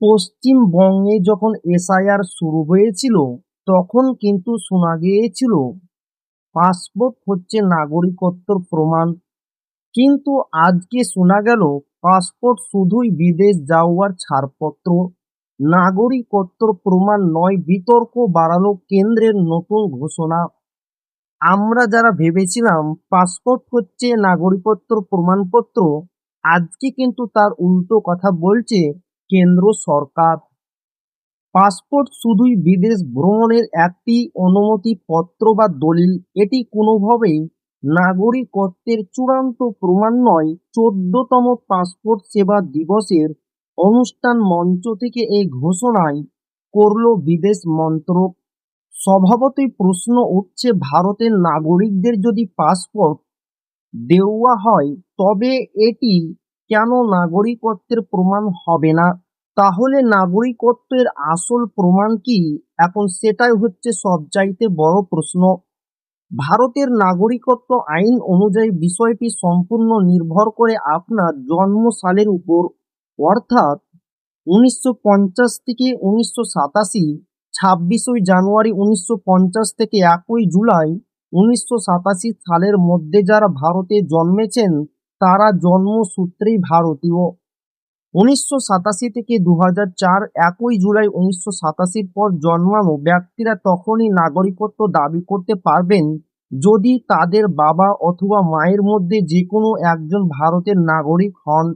পশ্চিমবঙ্গে যখন এসআইআর শুরু হয়েছিল তখন কিন্তু শোনা গিয়েছিল পাসপোর্ট হচ্ছে নাগরিকত্বর প্রমাণ। কিন্তু আজকে শোনা গেল পাসপোর্ট শুধুই বিদেশ যাওয়ার ছাড়পত্র, নাগরিকত্বর প্রমাণ নয়। বিতর্ক বাড়ালো কেন্দ্রের নতুন ঘোষণা। আমরা যারা ভেবেছিলাম পাসপোর্ট হচ্ছে নাগরিকত্বর প্রমাণপত্র, আজকে কিন্তু তার উল্টো কথা বলছে কেন্দ্র সরকার। পাসপোর্ট শুধুই বিদেশ ভ্রমণের একটি অনুমতিপত্র বা দলিল, এটি কোনোভাবেই নাগরিকত্বের চূড়ান্ত প্রমাণ নয়। 14তম পাসপোর্ট সেবা দিবসের অনুষ্ঠান মঞ্চ থেকে এই ঘোষণাই করল বিদেশ মন্ত্রক। স্বভাবতই প্রশ্ন উঠছে, ভারতের নাগরিকদের যদি পাসপোর্ট দেওয়া হয় তবে এটি কেন নাগরিকত্বের প্রমাণ হবে না? তাহলে নাগরিকত্বের আসল প্রমাণ কি এখন, সেটাই হচ্ছে সবচাইতে বড় প্রশ্ন। ভারতের নাগরিকত্ব আইন অনুযায়ী বিষয়টি সম্পূর্ণ নির্ভর করে আপনার জন্ম সালের উপর, অর্থাৎ 1950 থেকে 1987, 26 জানুয়ারি 1950 থেকে 1 জুলাই 1987 সালের মধ্যে যারা ভারতে জন্মেছেন তারা জন্মসূত্রেই ভারতীয়। 1987 থেকে 2004, 1 জুলাই 1987 পর জন্মানো ব্যক্তিরা তখনই নাগরিকত্ব দাবি করতে পারবেন যদি তাদের বাবা অথবা মায়ের মধ্যে যে কোনো একজন ভারতের নাগরিক হন।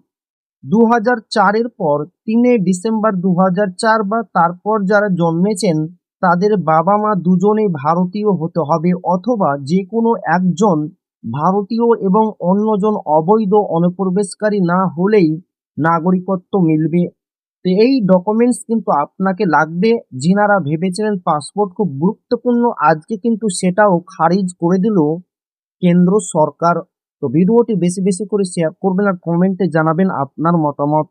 2004-এর পর 3 ডিসেম্বর 2004 বা তারপর যারা জন্মেছেন তাদের বাবা মা দুজনেই ভারতীয় হতে হবে, অথবা যে কোনো একজন ভারতীয় এবং অন্যজন অবৈধ অনুপ্রবেশকারী না হলেই নাগরিকত্ব মিলবে। তো এই ডকুমেন্টস কিন্তু আপনাকে লাগবে। যিনারা ভেবেছিলেন পাসপোর্ট খুব গুরুত্বপূর্ণ, আজকে কিন্তু সেটাও খারিজ করে দিল কেন্দ্র সরকার। তো ভিডিওটি বেশি বেশি করে শেয়ার করবেন আর কমেন্টে জানাবেন আপনার মতামত।